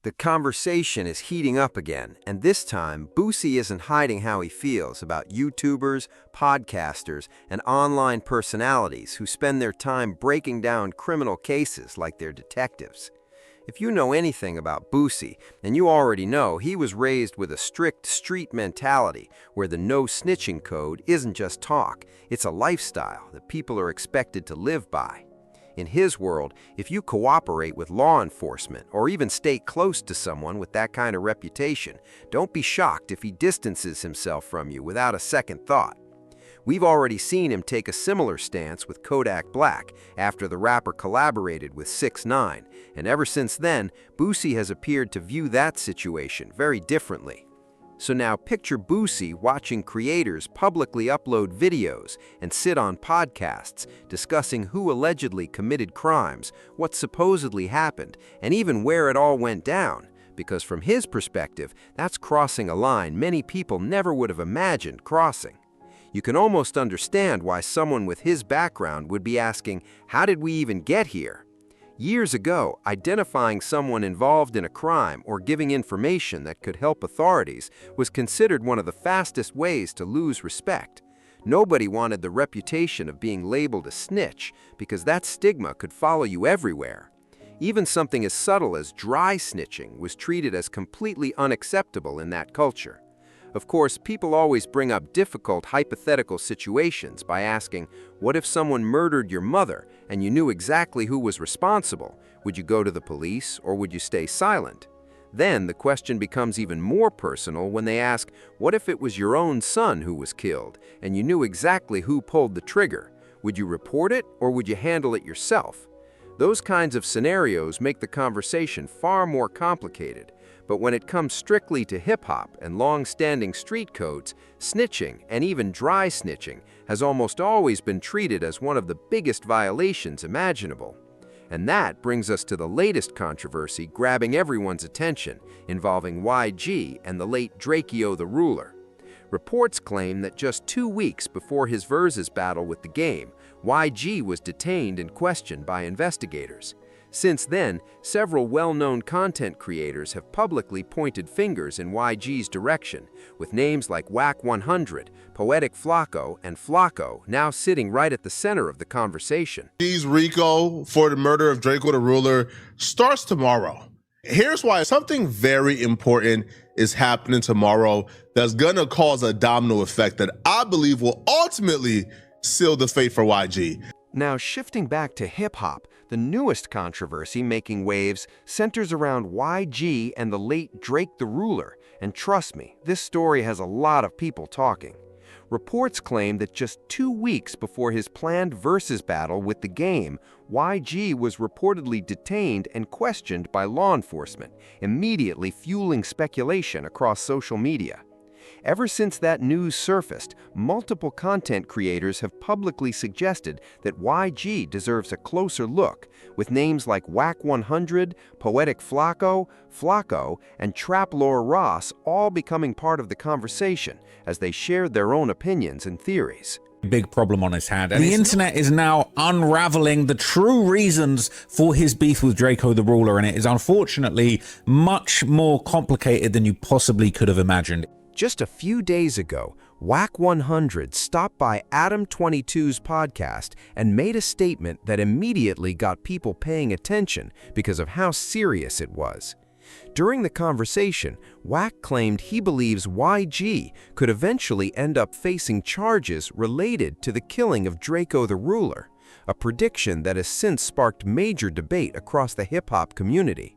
The conversation is heating up again, and this time, Boosie isn't hiding how he feels about YouTubers, podcasters, and online personalities who spend their time breaking down criminal cases like they're detectives. If you know anything about Boosie, then you already know he was raised with a strict street mentality where the no snitching code isn't just talk, it's a lifestyle that people are expected to live by. In his world, if you cooperate with law enforcement or even stay close to someone with that kind of reputation, don't be shocked if he distances himself from you without a second thought. We've already seen him take a similar stance with Kodak Black after the rapper collaborated with 6ix9ine, and ever since then, Boosie has appeared to view that situation very differently. So now picture Boosie watching creators publicly upload videos and sit on podcasts discussing who allegedly committed crimes, what supposedly happened, and even where it all went down, because from his perspective, that's crossing a line many people never would have imagined crossing. You can almost understand why someone with his background would be asking, how did we even get here? Years ago, identifying someone involved in a crime or giving information that could help authorities was considered one of the fastest ways to lose respect. Nobody wanted the reputation of being labeled a snitch because that stigma could follow you everywhere. Even something as subtle as dry snitching was treated as completely unacceptable in that culture. Of course, people always bring up difficult hypothetical situations by asking, what if someone murdered your mother and you knew exactly who was responsible? Would you go to the police or would you stay silent? Then the question becomes even more personal when they ask, what if it was your own son who was killed and you knew exactly who pulled the trigger? Would you report it or would you handle it yourself? Those kinds of scenarios make the conversation far more complicated. But when it comes strictly to hip-hop and long-standing street codes, snitching, and even dry snitching, has almost always been treated as one of the biggest violations imaginable. And that brings us to the latest controversy grabbing everyone's attention, involving YG and the late Drakeo the Ruler. Reports claim that just 2 weeks before his versus battle with the Game, YG was detained and questioned by investigators. Since then, several well-known content creators have publicly pointed fingers in YG's direction, with names like Wack 100, Poetik Flakko, and Flakko now sitting right at the center of the conversation. YG's RICO for the murder of Drakeo the Ruler starts tomorrow. Here's why something very important is happening tomorrow that's gonna cause a domino effect that I believe will ultimately seal the fate for YG. Now, shifting back to hip-hop, the newest controversy making waves centers around YG and the late Drake the Ruler, and trust me, this story has a lot of people talking. Reports claim that just 2 weeks before his planned versus battle with the Game, YG was reportedly detained and questioned by law enforcement, immediately fueling speculation across social media. Ever since that news surfaced, multiple content creators have publicly suggested that YG deserves a closer look, with names like Wack 100, Poetik Flakko, and Trap Lore Ross all becoming part of the conversation as they shared their own opinions and theories. Big problem on his hand, and the internet is now unraveling the true reasons for his beef with Drakeo the Ruler, and it is unfortunately much more complicated than you possibly could have imagined. Just a few days ago, Wack 100 stopped by Adam 22's podcast and made a statement that immediately got people paying attention because of how serious it was. During the conversation, Wack claimed he believes YG could eventually end up facing charges related to the killing of Drakeo the Ruler, a prediction that has since sparked major debate across the hip-hop community.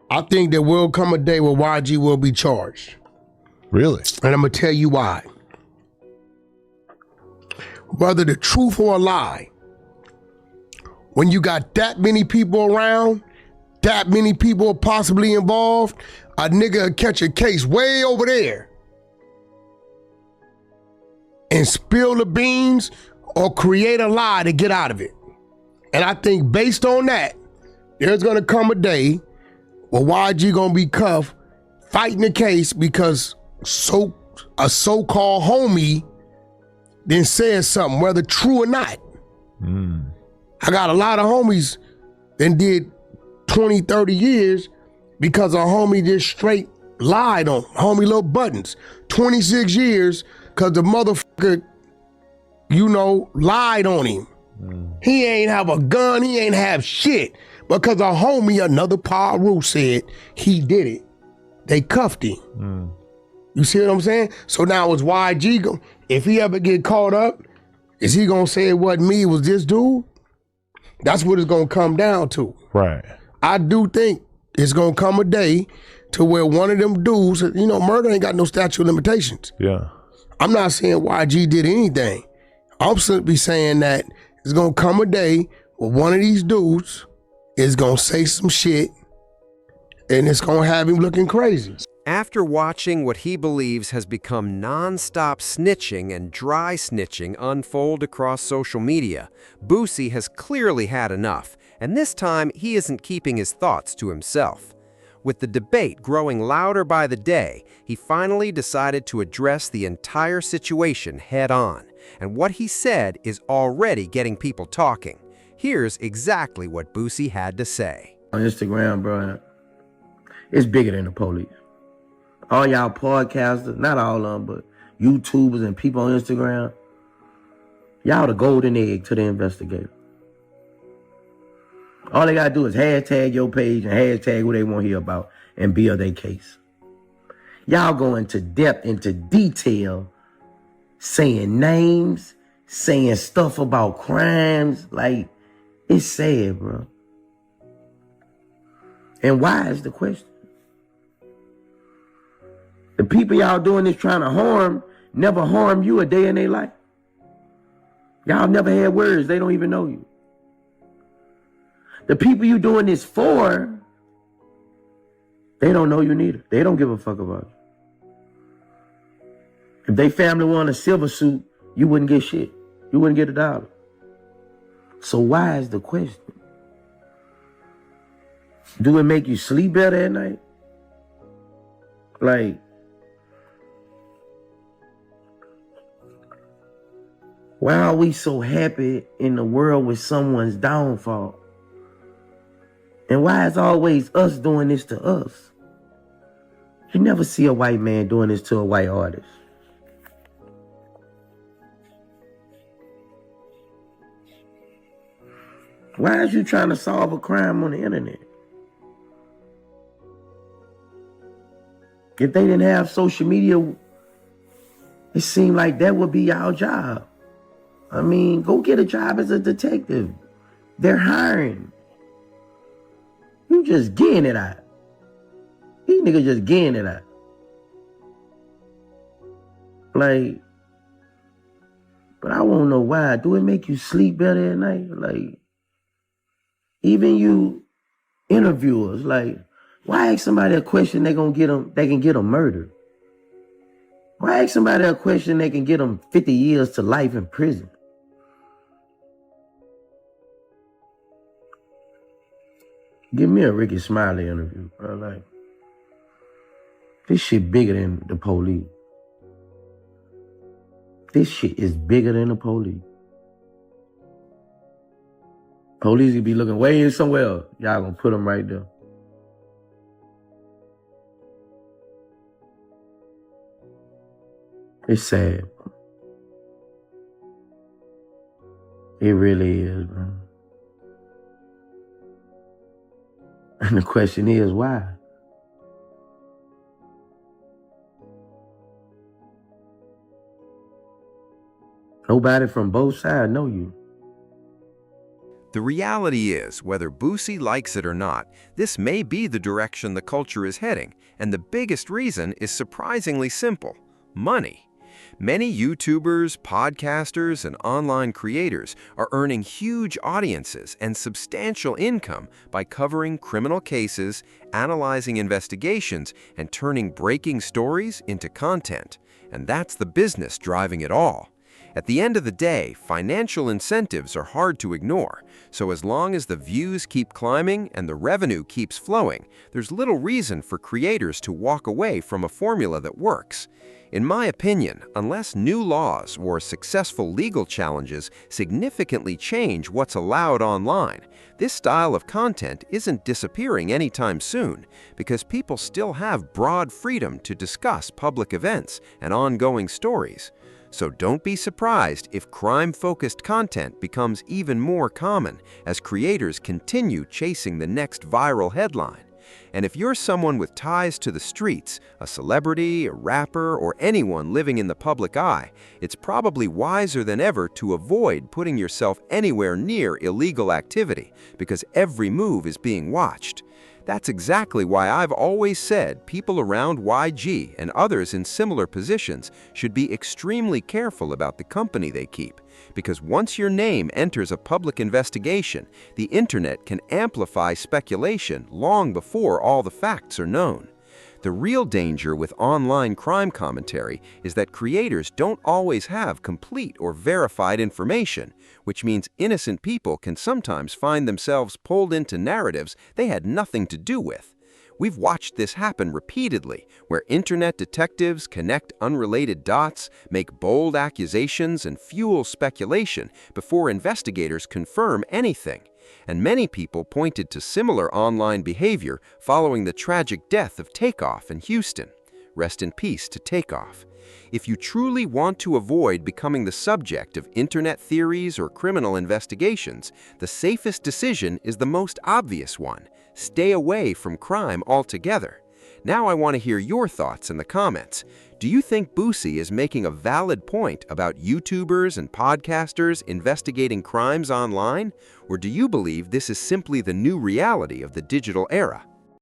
I think there will come a day where YG will be charged. Really? And I'm gonna tell you why. Whether the truth or a lie, when you got that many people around, that many people possibly involved, a nigga will catch a case way over there and spill the beans or create a lie to get out of it. And I think based on that, there's gonna come a day where YG gonna be cuffed fighting the case because a so-called homie then said something, whether true or not. I got a lot of homies that did 20, 30 years because a homie just straight lied on him. Homie Lil Buttons, 26 years because the motherfucker, lied on him. He ain't have a gun, he ain't have shit. Because a homie, another Paru, said he did it. They cuffed him. You see what I'm saying? So now it's YG, if he ever get caught up, is he gonna say it wasn't me, it was this dude? That's what it's gonna come down to. Right. I do think it's gonna come a day to where one of them dudes, murder ain't got no statute of limitations. Yeah. I'm not saying YG did anything. I'm simply saying that it's gonna come a day where one of these dudes is gonna say some shit and it's gonna have him looking crazy. After watching what he believes has become non-stop snitching and dry snitching unfold across social media, Boosie has clearly had enough, and this time he isn't keeping his thoughts to himself. With the debate growing louder by the day, he finally decided to address the entire situation head-on, and what he said is already getting people talking. Here's exactly what Boosie had to say. On Instagram, bro, it's bigger than the police. All y'all podcasters, not all of them, but YouTubers and people on Instagram, y'all the golden egg to the investigator. All they gotta do is hashtag your page and hashtag what they want to hear about and build their case. Y'all go into depth, into detail, saying names, saying stuff about crimes. Like, it's sad, bro. And why is the question? The people y'all doing this trying to harm never harm you a day in their life. Y'all never had words. They don't even know you. The people you doing this for, they don't know you neither. They don't give a fuck about you. If they family wore a silver suit, you wouldn't get shit. You wouldn't get $1. So why is the question? Do it make you sleep better at night? Like, why are we so happy in the world with someone's downfall? And why is always us doing this to us? You never see a white man doing this to a white artist. Why is you trying to solve a crime on the internet? If they didn't have social media, it seemed like that would be our job. I mean, go get a job as a detective. They're hiring. You just getting it out. These niggas just getting it out. Like, but I won't know why. Do it make you sleep better at night? Like, even you interviewers, like, why ask somebody a question they can get them murdered? Why ask somebody a question they can get them 50 years to life in prison? Give me a Ricky Smiley interview, bro. Like, this shit bigger than the police. This shit is bigger than the police. Police could be looking way in somewhere else. Y'all gonna put them right there. It's sad. It really is, bro. And the question is, why? Nobody from both sides know you. The reality is, whether Boosie likes it or not, this may be the direction the culture is heading, and the biggest reason is surprisingly simple: money. Many YouTubers, podcasters, and online creators are earning huge audiences and substantial income by covering criminal cases, analyzing investigations, and turning breaking stories into content. And that's the business driving it all. At the end of the day, financial incentives are hard to ignore, so as long as the views keep climbing and the revenue keeps flowing, there's little reason for creators to walk away from a formula that works. In my opinion, unless new laws or successful legal challenges significantly change what's allowed online, this style of content isn't disappearing anytime soon because people still have broad freedom to discuss public events and ongoing stories. So don't be surprised if crime-focused content becomes even more common as creators continue chasing the next viral headline. And if you're someone with ties to the streets, a celebrity, a rapper, or anyone living in the public eye, it's probably wiser than ever to avoid putting yourself anywhere near illegal activity because every move is being watched. That's exactly why I've always said people around YG and others in similar positions should be extremely careful about the company they keep, because once your name enters a public investigation, the internet can amplify speculation long before all the facts are known. The real danger with online crime commentary is that creators don't always have complete or verified information, which means innocent people can sometimes find themselves pulled into narratives they had nothing to do with. We've watched this happen repeatedly, where internet detectives connect unrelated dots, make bold accusations, and fuel speculation before investigators confirm anything. And many people pointed to similar online behavior following the tragic death of Takeoff in Houston. Rest in peace to Takeoff. If you truly want to avoid becoming the subject of internet theories or criminal investigations, the safest decision is the most obvious one. Stay away from crime altogether. Now I want to hear your thoughts in the comments. Do you think Boosie is making a valid point about YouTubers and podcasters investigating crimes online? Or do you believe this is simply the new reality of the digital era?